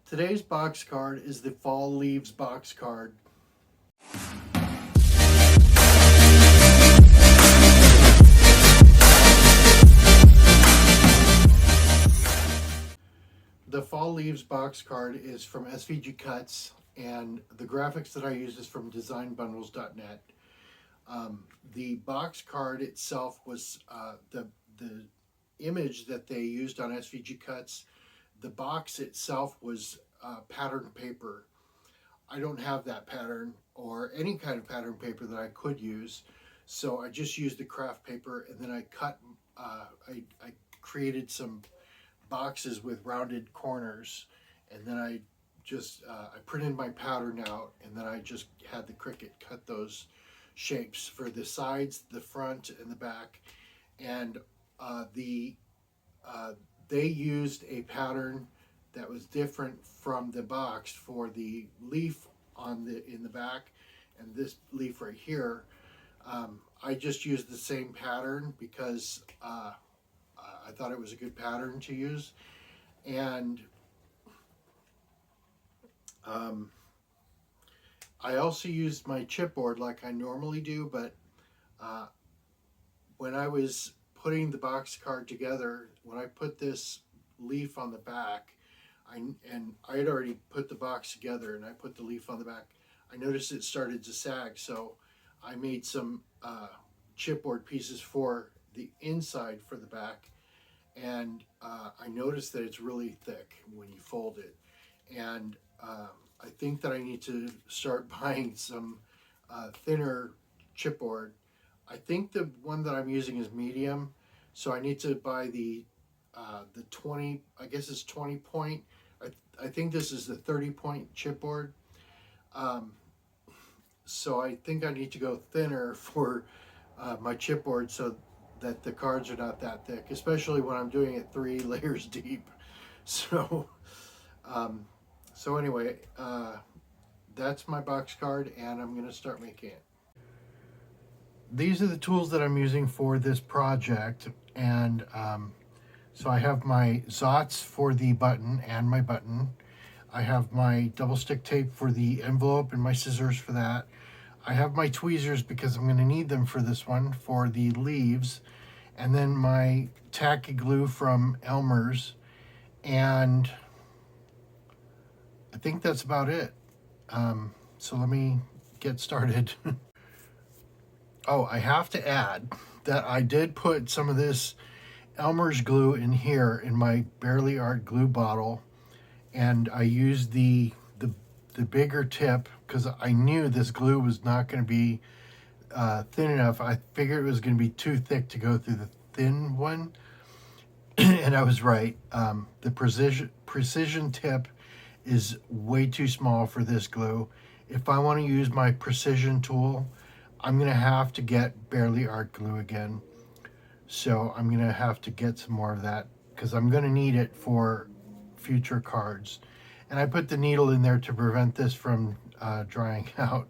Today's box card is the Fall Leaves box card. The Fall Leaves box card is from SVG Cuts, and the graphics that I use is from designbundles.net. The box card itself was the image that they used on SVG Cuts. The box itself was patterned paper. I don't have that pattern or any kind of pattern paper that I could use, so I just used the craft paper, and then I cut. I created some boxes with rounded corners, and then I printed my pattern out, and then I just had the Cricut cut those shapes for the sides, the front, and the back. And they used a pattern that was different from the box for the leaf in the back, and this leaf right here. I just used the same pattern because I thought it was a good pattern to use, and I also used my chipboard like I normally do, but when I was putting the box card together, when I put this leaf on the back, I had already put the box together, and I put the leaf on the back. I noticed it started to sag, so I made some chipboard pieces for the inside for the back, and I noticed that it's really thick when you fold it, and I think that I need to start buying some thinner chipboard. I think the one that I'm using is medium, so I need to buy the 20. I guess it's 20 point. I think this is the 30 point chipboard. So I think I need to go thinner for my chipboard so that the cards are not that thick, especially when I'm doing it 3 layers deep. So, so anyway, that's my box card, and I'm going to start making it. These are the tools that I'm using for this project, and so I have my Zots for the button and my button. I have my double stick tape for the envelope and my scissors for that. I have my tweezers because I'm going to need them for this one for the leaves, and then my tacky glue from Elmer's, and I think that's about it. So let me get started. Oh, I have to add that I did put some of this Elmer's glue in here in my Bearly Art glue bottle, and I used the bigger tip because I knew this glue was not going to be thin enough. I figured it was going to be too thick to go through the thin one, and I was right. The precision tip is way too small for this glue. If I want to use my precision tool, I'm going to have to get Bearly Art glue again. So I'm going to have to get some more of that because I'm going to need it for future cards. And I put the needle in there to prevent this from drying out.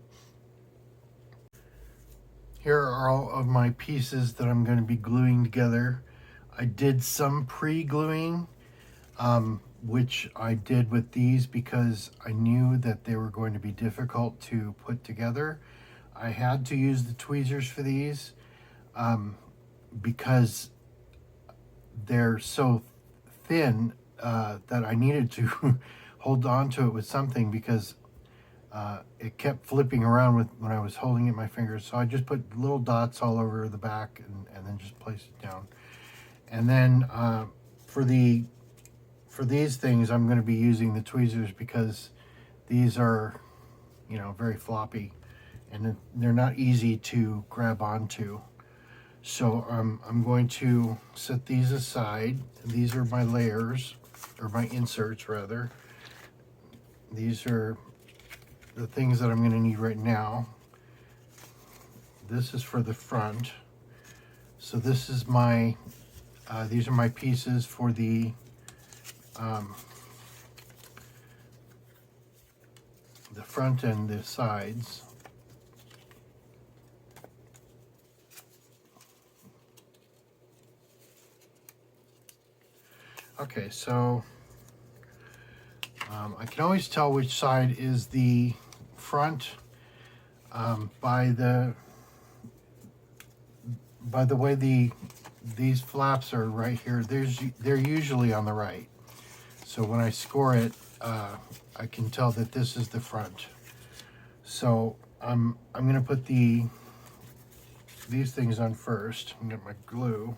Here are all of my pieces that I'm going to be gluing together. I did some pre-gluing, which I did with these because I knew that they were going to be difficult to put together. I had to use the tweezers for these because they're so thin that I needed to hold on to it with something because it kept flipping around when I was holding it in my fingers. So I just put little dots all over the back and then just place it down. And then for these things, I'm going to be using the tweezers because these are, very floppy, and they're not easy to grab onto. So I'm going to set these aside. These are my layers, or my inserts rather. These are the things that I'm going to need right now. This is for the front. So this is my, these are my pieces for the front and the sides. Okay, so I can always tell which side is the front by the way these flaps are right here. They're usually on the right. So when I score it, I can tell that this is the front. So I'm gonna put these things on first. I'm gonna get my glue,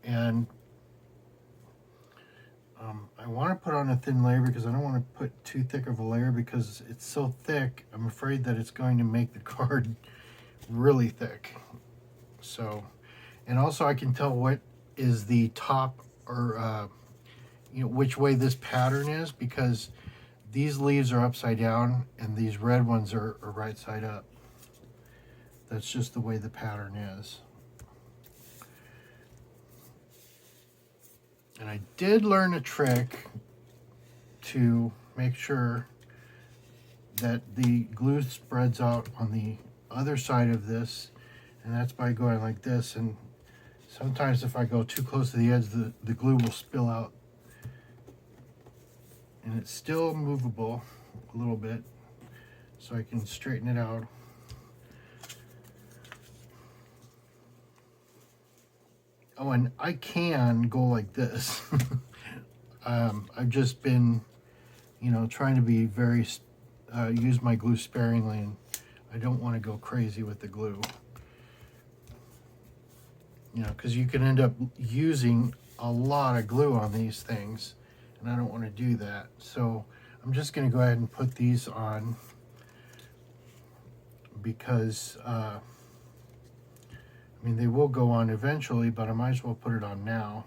and I want to put on a thin layer because I don't want to put too thick of a layer, because it's so thick I'm afraid that it's going to make the card really thick. So, and also I can tell what is the top, or which way this pattern is, because these leaves are upside down and these red ones are right side up. That's just the way the pattern is. And I did learn a trick to make sure that the glue spreads out on the other side of this, and that's by going like this. And sometimes if I go too close to the edge, the glue will spill out. And it's still movable a little bit, so I can straighten it out. Oh, and I can go like this. I've just been, trying to be very, use my glue sparingly, and I don't want to go crazy with the glue. Because you can end up using a lot of glue on these things, and I don't want to do that. So I'm just going to go ahead and put these on, because they will go on eventually, but I might as well put it on now.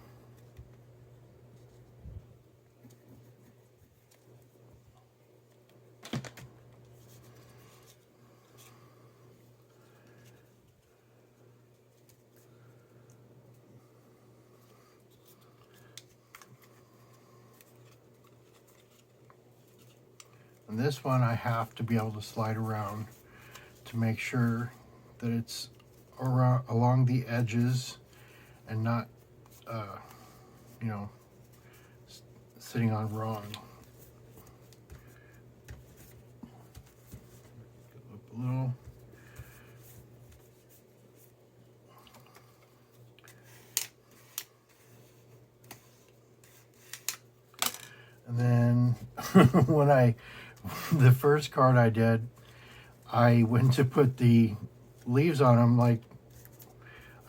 And this one I have to be able to slide around to make sure that it's around along the edges and not sitting on wrong. Up a little. And then the first card I did, I went to put the leaves on them. Like,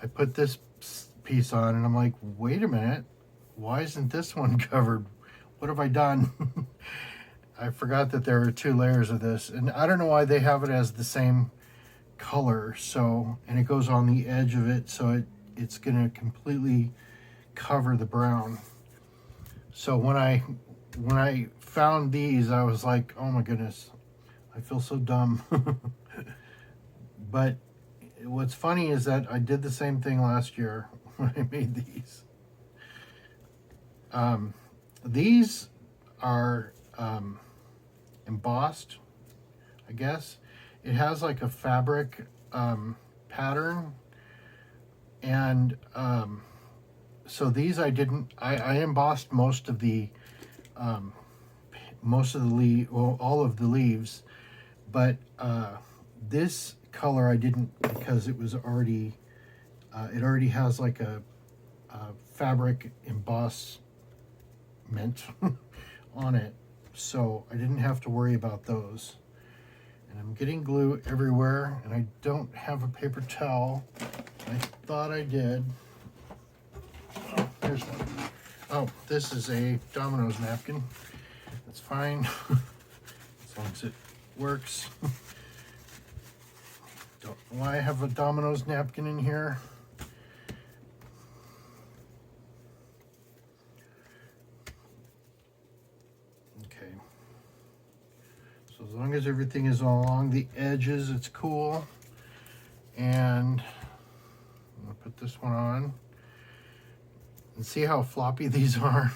I put this piece on and I'm like, wait a minute, why isn't this one covered? What have I done? I forgot that there are 2 layers of this, and I don't know why they have it as the same color. So, and it goes on the edge of it, so it's gonna completely cover the brown. So when I found these, I was like, oh my goodness, I feel so dumb. But what's funny is that I did the same thing last year when I made these. These are embossed, I guess. It has like a fabric pattern, and so these I embossed most of the all of the leaves, but this color I didn't, because it was already it already has like a fabric embossment on it, so I didn't have to worry about those. And I'm getting glue everywhere, and I don't have a paper towel. I thought I did. Oh, here's one. Oh, this is a Domino's napkin. That's fine, as long as it works. Don't know why I have a Domino's napkin in here. Okay. So as long as everything is along the edges, it's cool. And I'm gonna put this one on. And see how floppy these are?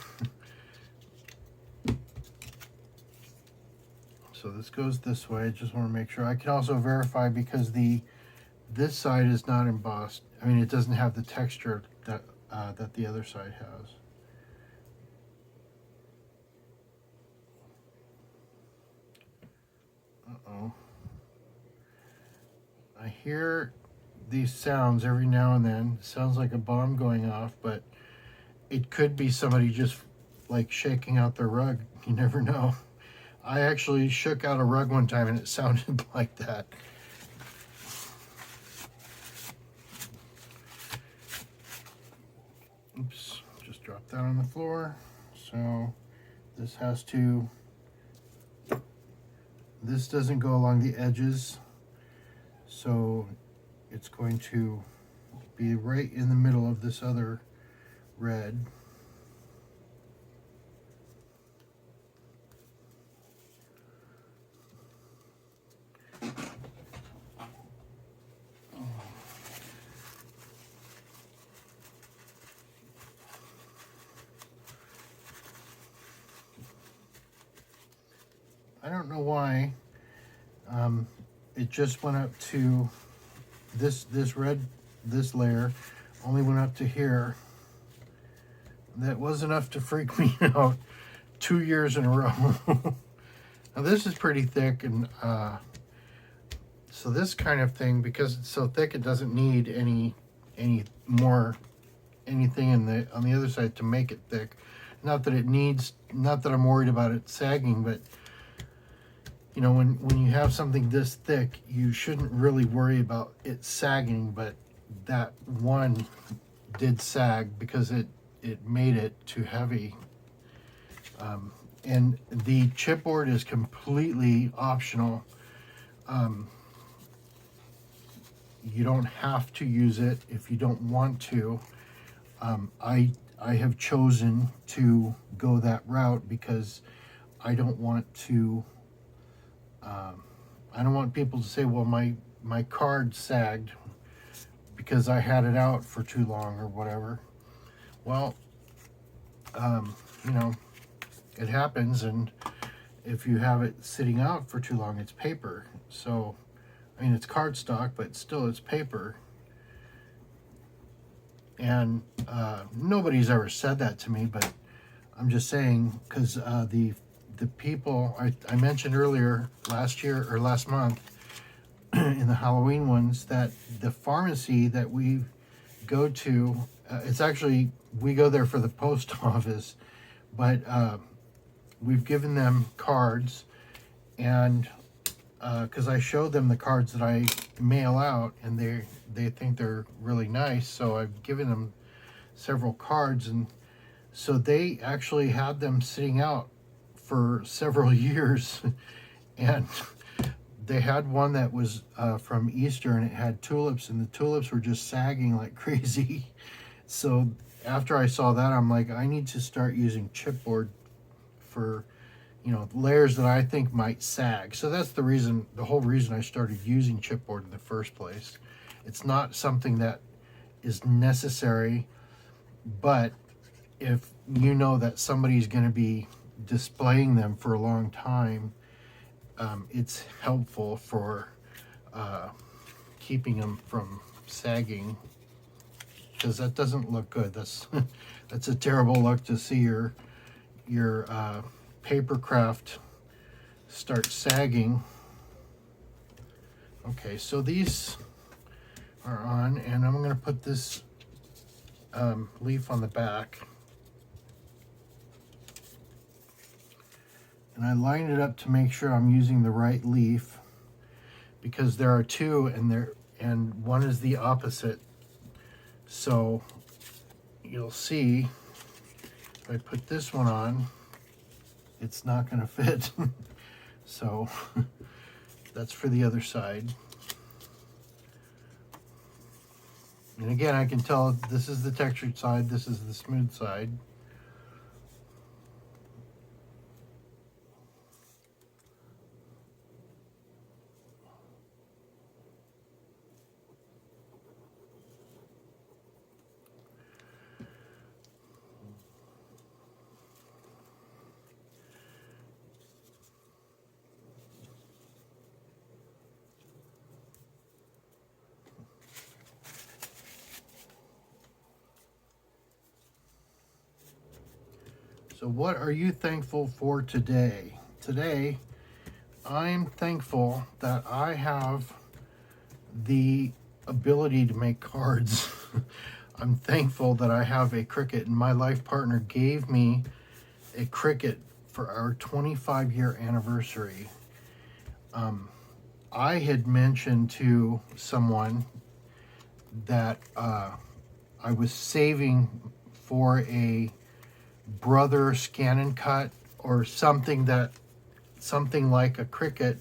So this goes this way. I just want to make sure. I can also verify, because this side is not embossed. It doesn't have the texture that that the other side has. hear these sounds every now and then. It sounds like a bomb going off, but it could be somebody just like shaking out their rug. You never know. I actually shook out a rug one time and it sounded like that. Oops, just dropped that on the floor. So this has to, this doesn't go along the edges, so it's going to be right in the middle of this other red. I don't know why it just went up to this layer only went up to here. That was enough to freak me out 2 years in a row. Now this is pretty thick, and so this kind of thing, because it's so thick, it doesn't need any more anything on the other side to make it thick. Not that it needs, not that I'm worried about it sagging, but you know, when you have something this thick, you shouldn't really worry about it sagging, but that one did sag because it made it too heavy. And the chipboard is completely optional. You don't have to use it if you don't want to. I have chosen to go that route because I don't want to. I don't want people to say, well, my card sagged because I had it out for too long or whatever. Well, you know, it happens, and if you have it sitting out for too long, it's paper. So, I mean, it's cardstock, but still it's paper. And nobody's ever said that to me, but I'm just saying, because the people I mentioned earlier last year or last month in the Halloween ones, that the pharmacy that we go to, it's actually, we go there for the post office, but we've given them cards, and because I showed them the cards that I mail out, and they think they're really nice, so I've given them several cards, and so they actually had them sitting out for several years. And they had one that was from Easter, and it had tulips, and the tulips were just sagging like crazy. So after I saw that, I'm like, I need to start using chipboard for, you know, layers that I think might sag. So that's the reason, the whole reason I started using chipboard in the first place. It's not something that is necessary, but if you know that somebody's going to be displaying them for a long time, it's helpful for keeping them from sagging, because that doesn't look good. That's that's a terrible look to see your paper craft start sagging. Okay, so these are on, and I'm going to put this leaf on the back. And I lined it up to make sure I'm using the right leaf, because there are two, and one is the opposite. So you'll see if I put this one on, it's not going to fit. So that's for the other side. And again, I can tell this is the textured side, this is the smooth side. So what are you thankful for today? Today, I'm thankful that I have the ability to make cards. I'm thankful that I have a Cricut, and my life partner gave me a Cricut for our 25-year anniversary. I had mentioned to someone that I was saving for a Brother Scan and Cut or something like a Cricut,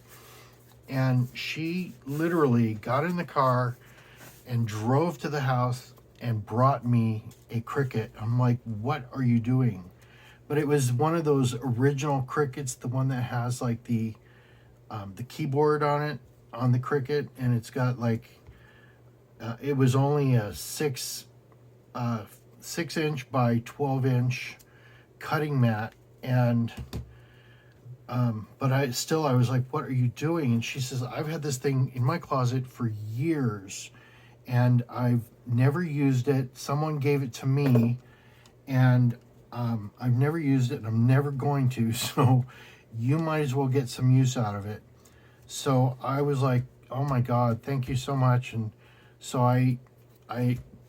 and she literally got in the car and drove to the house and brought me a Cricut. I'm like, what are you doing? But it was one of those original Cricuts, the one that has like the keyboard on it, on the Cricut, and it's got like it was only a 6-inch by 12-inch cutting mat, and but I was like, what are you doing? And she says, I've had this thing in my closet for years and I've never used it. Someone gave it to me, and I've never used it and I'm never going to, so you might as well get some use out of it. So I was like, oh my God, thank you so much. And so I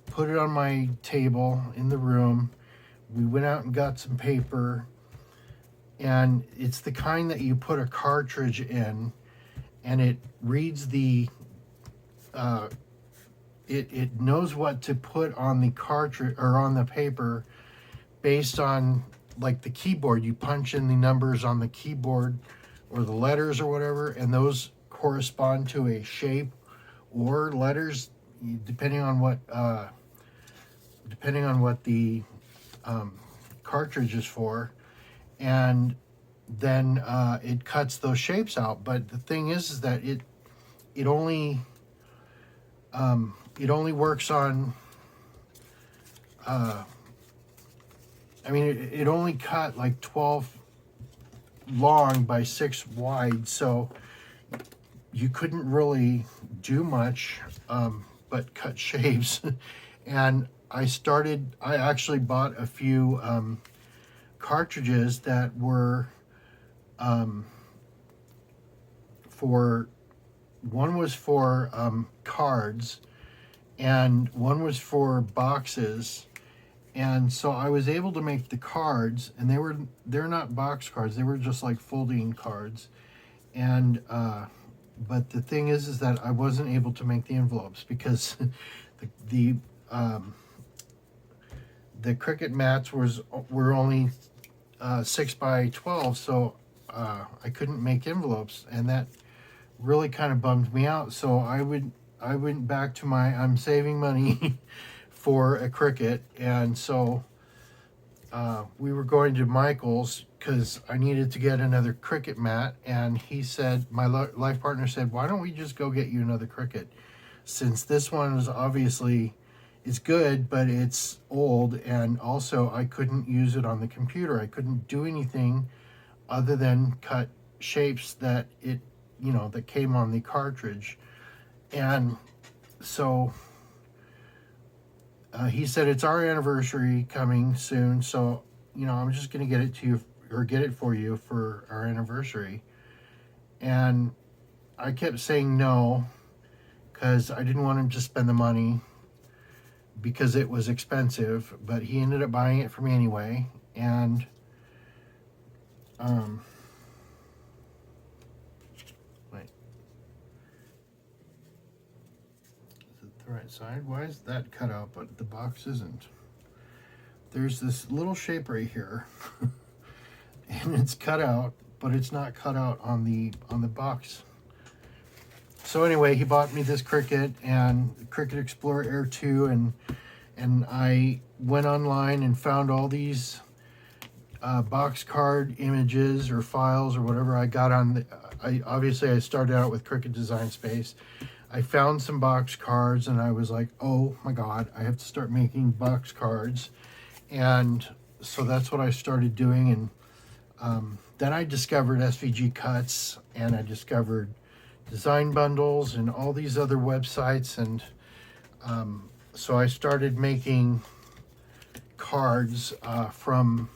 put it on my table in the room. We went out and got some paper, and it's the kind that you put a cartridge in, and it reads the it knows what to put on the cartridge or on the paper based on like the keyboard. You punch in the numbers on the keyboard or the letters or whatever, and those correspond to a shape or letters depending on what the cartridge is for, and then it cuts those shapes out. But the thing is that it only works on it only cut like 12 long by 6 wide, so you couldn't really do much but cut shapes. And I actually bought a few cartridges that were one was for cards and one was for boxes. And so I was able to make the cards, and they're not box cards, they were just like folding cards. And but the thing is that I wasn't able to make the envelopes because the Cricut mats were only 6 by 12, so I couldn't make envelopes, and that really kind of bummed me out. So I went back to I'm saving money for a Cricut, and so we were going to Michael's because I needed to get another Cricut mat, and he said, my life partner said, why don't we just go get you another Cricut, since this one is obviously, it's good, but it's old, and also I couldn't use it on the computer. I couldn't do anything other than cut shapes that that came on the cartridge. And so he said, it's our anniversary coming soon, so I'm just gonna get it to you, or get it for you for our anniversary. And I kept saying no because I didn't want him to spend the money because it was expensive, but he ended up buying it for me anyway. And wait, is it the right side? Why is that cut out but the box isn't? There's this little shape right here and it's cut out, but it's not cut out on the box. So anyway, he bought me this Cricut and Cricut Explorer Air 2, and I went online and found all these box card images or files or whatever I got on I started out with Cricut Design Space. I found some box cards, and I was like, oh my God, I have to start making box cards. And so that's what I started doing. And then I discovered SVG Cuts, and I discovered Design Bundles and all these other websites. And so I started making cards from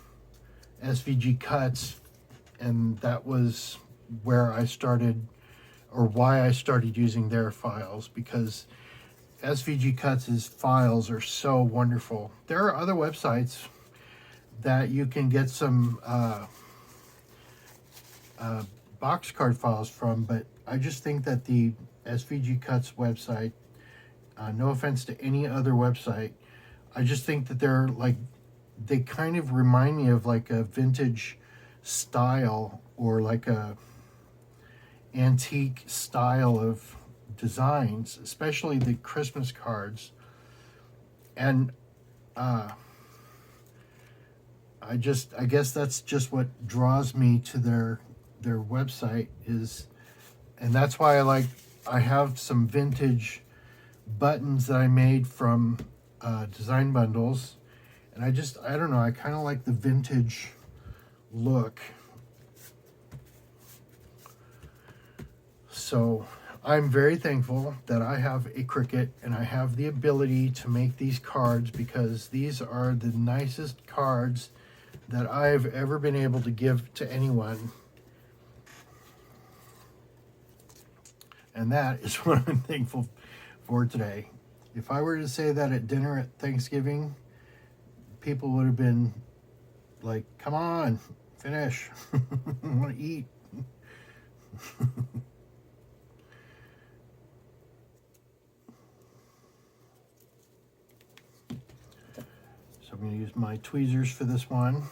SVG Cuts, and that was where I started or why I started using their files, because SVG Cuts' files are so wonderful. There are other websites that you can get some box card files from, but I just think that the SVG Cuts website, no offense to any other website, I just think that they're like, they kind of remind me of like a vintage style, or like a antique style of designs, especially the Christmas cards. And I guess that's just what draws me to their website is, and that's why I have some vintage buttons that I made from design bundles, and I don't know, I kind of like the vintage look. So I'm very thankful that I have a Cricut and I have the ability to make these cards, because these are the nicest cards that I've ever been able to give to anyone. And that is what I'm thankful for today. If I were to say that at dinner at Thanksgiving, people would have been like, come on, finish. I want to eat. So I'm going to use my tweezers for this one.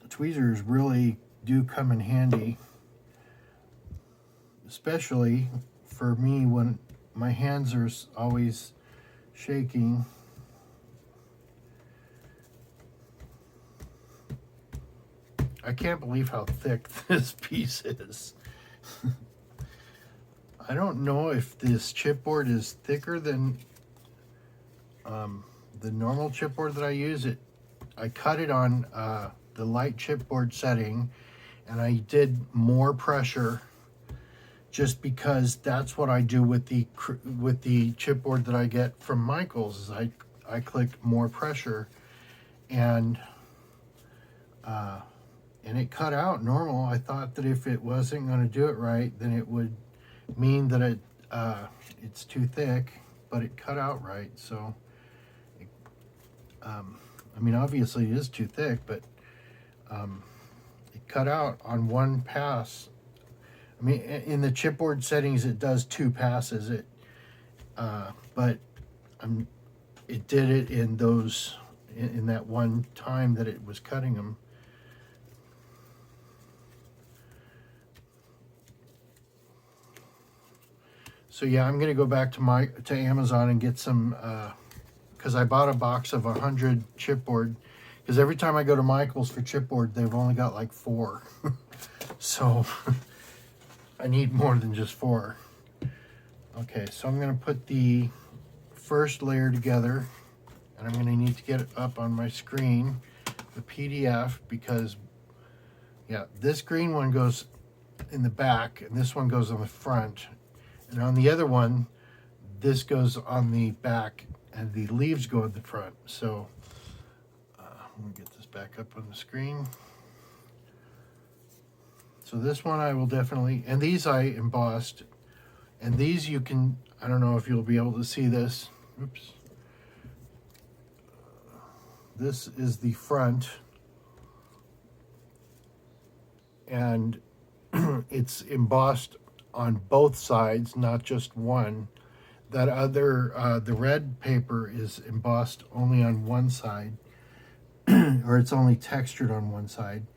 The tweezers really do come in handy, especially for me when my hands are always shaking. I can't believe how thick this piece is. I don't know if this chipboard is thicker than the normal chipboard that I use. I cut it on the light chipboard setting, and I did more pressure just because that's what I do with the chipboard that I get from Michaels. Is I click more pressure, and it cut out normal. I thought that if it wasn't going to do it right, then it would mean that it's too thick, but it cut out right. So I mean, obviously it is too thick, but it cut out on one pass. I mean, in the chipboard settings, it does 2 passes. But it did it in in that one time that it was cutting them. So yeah, I'm gonna go back to Amazon and get some, because I bought a box of 100 chipboard. Because every time I go to Michael's for chipboard, they've only got like 4. So I need more than just 4. Okay, so I'm going to put the first layer together, and I'm going to need to get it up on my screen, the PDF, because yeah, this green one goes in the back and this one goes on the front, and on the other one this goes on the back and the leaves go in the front. So I'm going to get this back up on the screen. So this one I will definitely, and these I embossed, and these you can, I don't know if you'll be able to see this. Oops. This is the front, and it's embossed on both sides, not just one. That other, the red paper is embossed only on one side, or it's only textured on one side.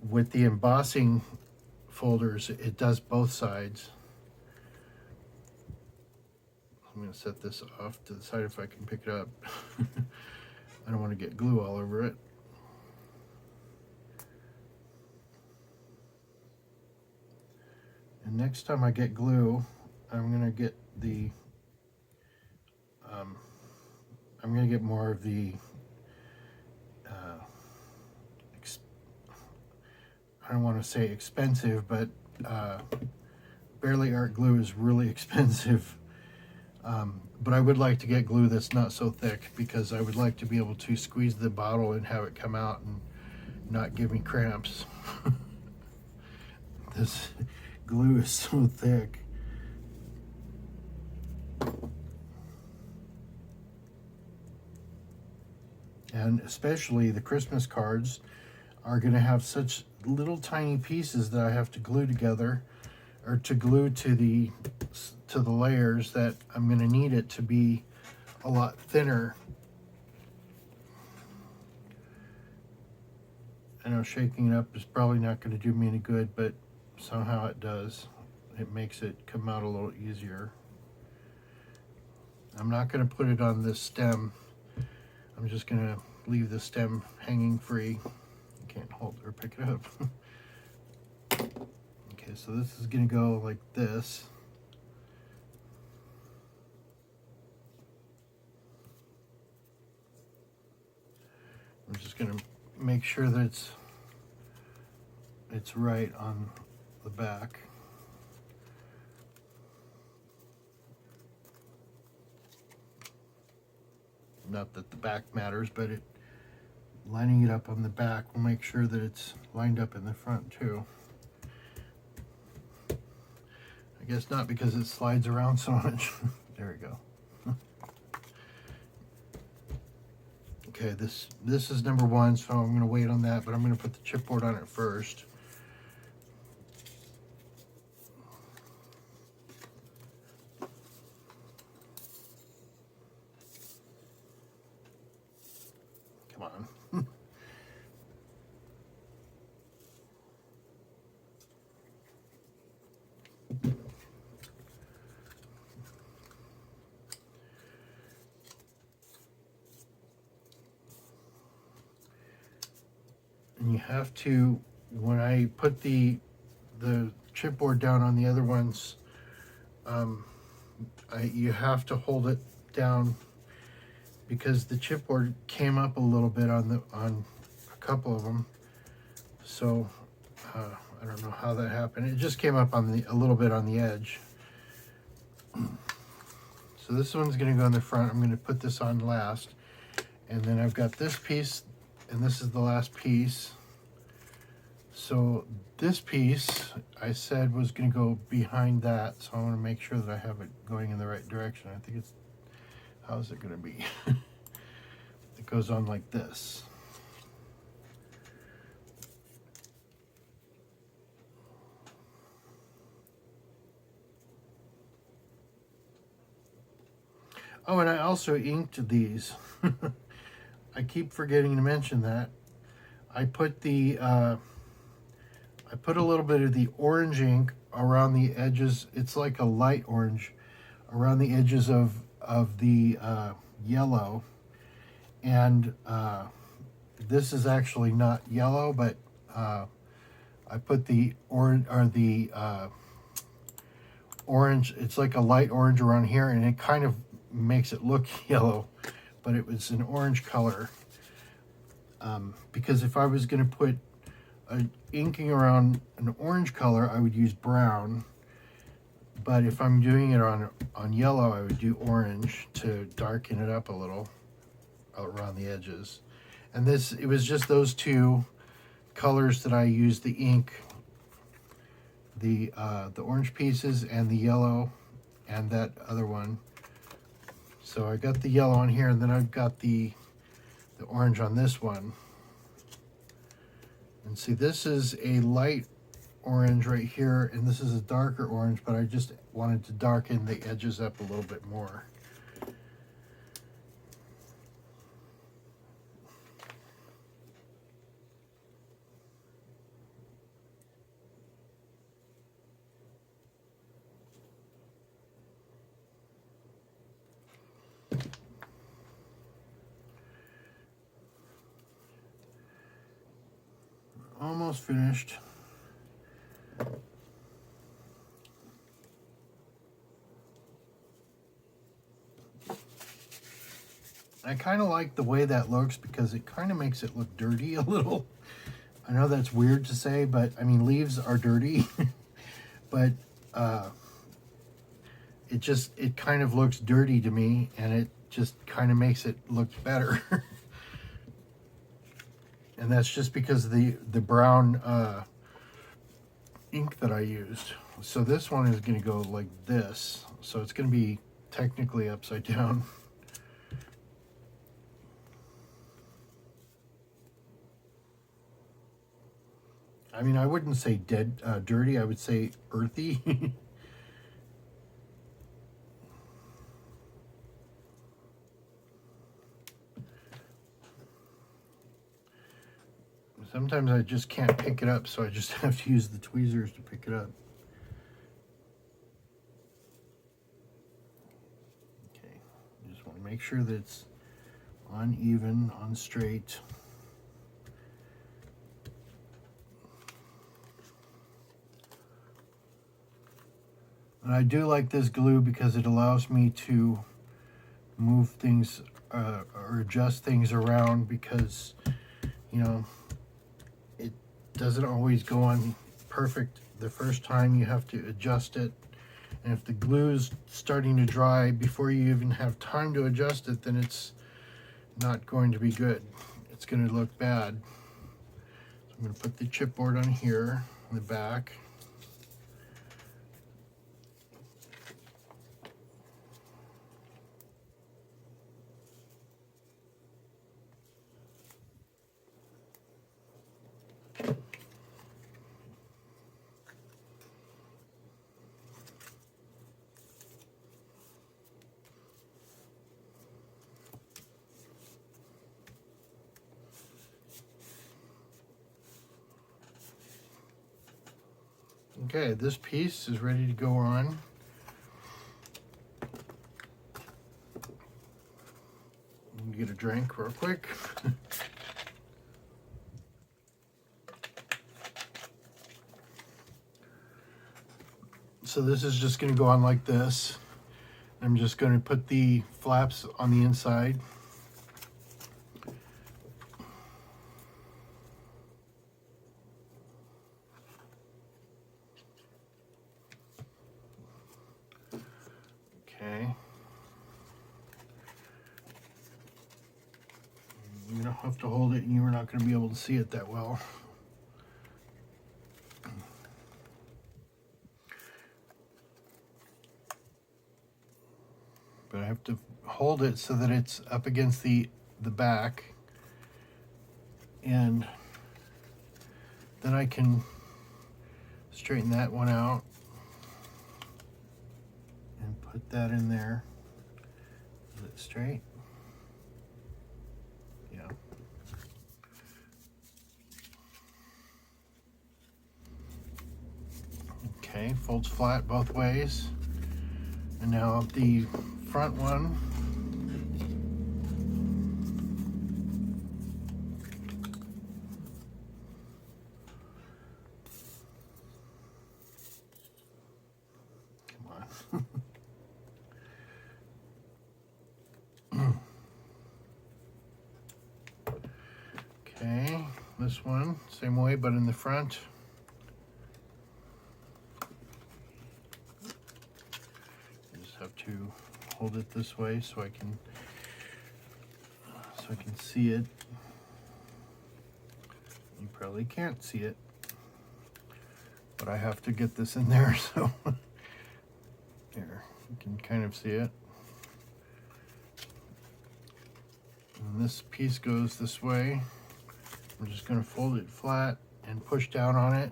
With the embossing folders, it does both sides. I'm going to set this off to the side if I can pick it up. I don't want to get glue all over it. And next time I get glue, I'm going to get the I'm going to get more of the I don't want to say expensive, but Bearly Art glue is really expensive. But I would like to get glue that's not so thick, because I would like to be able to squeeze the bottle and have it come out and not give me cramps. This glue is so thick. And especially the Christmas cards are going to have such little tiny pieces that I have to glue together, or to glue to the layers, that I'm going to need it to be a lot thinner. I know shaking it up is probably not going to do me any good, but somehow it does. It makes it come out a little easier. I'm not going to put it on this stem. I'm just going to leave the stem hanging free. You can't hold or pick it up. Okay, so this is going to go like this. I'm just going to make sure that it's right on the back. Not that the back matters, but lining it up on the back will make sure that it's lined up in the front too. I guess not, because it slides around so much. There we go. Okay, this is number 1, so I'm going to wait on that, but I'm going to put the chipboard on it first. Come on. And you have to, when I put the chipboard down on the other ones, you have to hold it down, because the chipboard came up a little bit on a couple of them. So I don't know how that happened. It just came up on a little bit on the edge. So this one's going to go in the front. I'm going to put this on last, and then I've got this piece, and this is the last piece. So this piece I said was going to go behind that, so I want to make sure that I have it going in the right direction. I think how's it going to be? It goes on like this. Oh, and I also inked these. I keep forgetting to mention that. I put a little bit of the orange ink around the edges. It's like a light orange around the edges of the yellow. And this is actually not yellow, but I put the orange, orange. It's like a light orange around here, and it kind of makes it look yellow, but it was an orange color. Because if I was going to put inking around an orange color, I would use brown. But if I'm doing it on yellow, I would do orange to darken it up a little around the edges. And it was just those two colors that I used the ink, the orange pieces and the yellow and that other one. So I got the yellow on here, and then I've got the orange on this one. And see, this is a light orange right here, and this is a darker orange, but I just wanted to darken the edges up a little bit more. Almost finished. I kind of like the way that looks, because it kind of makes it look dirty a little. I know that's weird to say, but I mean, leaves are dirty. But it kind of looks dirty to me, and it just kind of makes it look better. And that's just because the brown ink that I used. So this one is going to go like this. So it's going to be technically upside down. I mean, I wouldn't say dirty. I would say earthy. Sometimes I just can't pick it up, so I just have to use the tweezers to pick it up. Okay, just want to make sure that it's uneven, on straight. And I do like this glue because it allows me to move things or adjust things around, because, you know, it doesn't always go on perfect the first time. You have to adjust it. And if the glue's starting to dry before you even have time to adjust it, then it's not going to be good. It's going to look bad. So I'm going to put the chipboard on here in the back. Okay, this piece is ready to go on. Let me get a drink real quick. So this is just going to go on like this. I'm just going to put the flaps on the inside. Okay. You don't have to hold it, and you're not going to be able to see it that well. But I have to hold it so that it's up against the back, and then I can straighten that one out and put that in there. Is it straight? Yeah. Okay, folds flat both ways. And now the front one. Come on. Okay, this one, same way, but in the front. Have to hold it this way so I can see it. You probably can't see it, but I have to get this in there, so there, you can kind of see it. And this piece goes this way. I'm just going to fold it flat and push down on it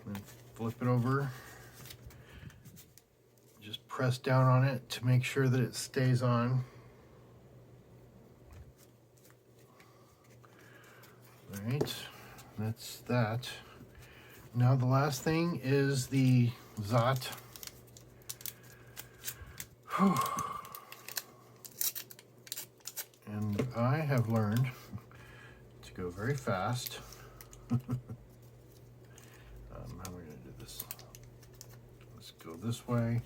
and flip it over. Just press down on it to make sure that it stays on. All right, that's that. Now the last thing is the Zot. And I have learned to go very fast. How are we going to do this? Let's go this way.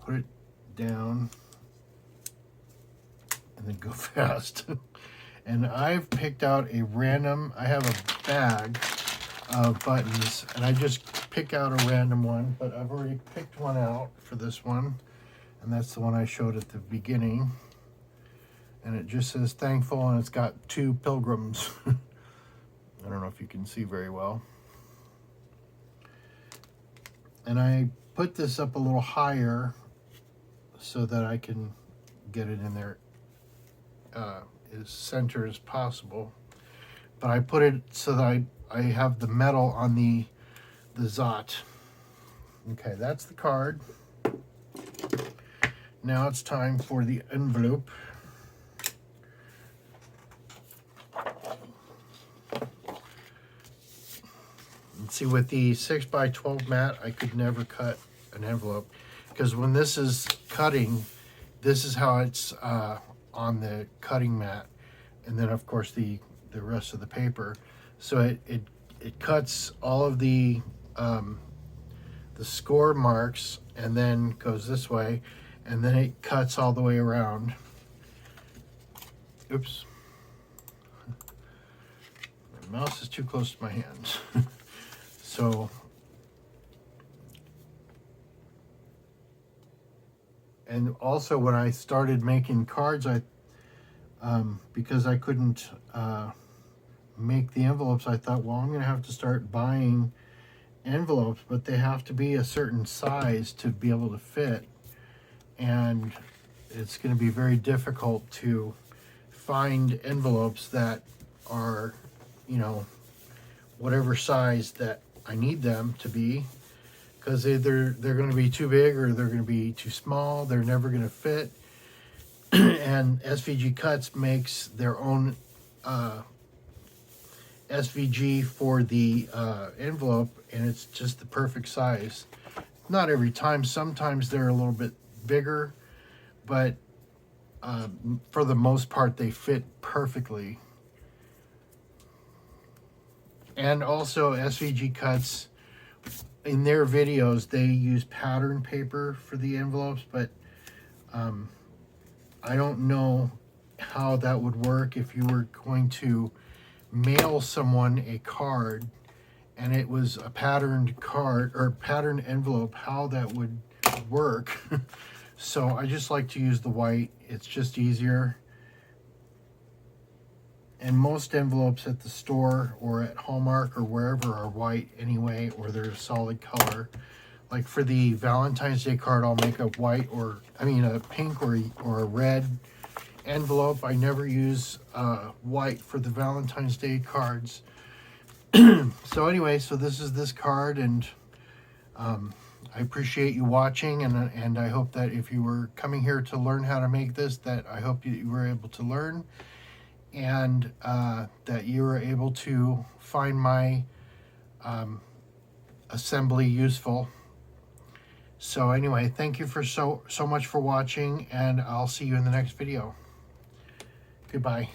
Put it down and then go fast. And I've picked out a random, I have a bag of buttons, and I just pick out a random one, but I've already picked one out for this one, and that's the one I showed at the beginning. And it just says thankful, and it's got 2 pilgrims. I don't know if you can see very well. And I put this up a little higher so that I can get it in there as center as possible. But I put it so that I have the metal on the Zot. Okay, that's the card. Now it's time for the envelope. And see, with the 6x12 mat, I could never cut an envelope, because when this is cutting, this is how it's on the cutting mat, and then of course the rest of the paper. So it cuts all of the score marks, and then goes this way, and then it cuts all the way around. Oops. My mouse is too close to my hands. So, and also when I started making cards, because I couldn't make the envelopes, I thought, well, I'm going to have to start buying envelopes, but they have to be a certain size to be able to fit, and it's going to be very difficult to find envelopes that are, you know, whatever size that I need them to be, because either they're going to be too big or they're going to be too small. They're never going to fit. And SVG Cuts makes their own SVG for the envelope, and it's just the perfect size. Not every time. Sometimes they're a little bit bigger, but for the most part they fit perfectly. And also SVG Cuts, in their videos, they use pattern paper for the envelopes, but I don't know how that would work if you were going to mail someone a card and it was a patterned card or patterned envelope, how that would work. So I just like to use the white. It's just easier. And most envelopes at the store or at Hallmark or wherever are white anyway, or they're a solid color. Like for the Valentine's Day card, I'll make a white a pink or a red envelope. I never use white for the Valentine's Day cards. So anyway, so this is this card, and I appreciate you watching, and I hope that if you were coming here to learn how to make this, that I hope you were able to learn, and that you were able to find my assembly useful. So anyway, thank you for so much for watching, and I'll see you in the next video. Goodbye.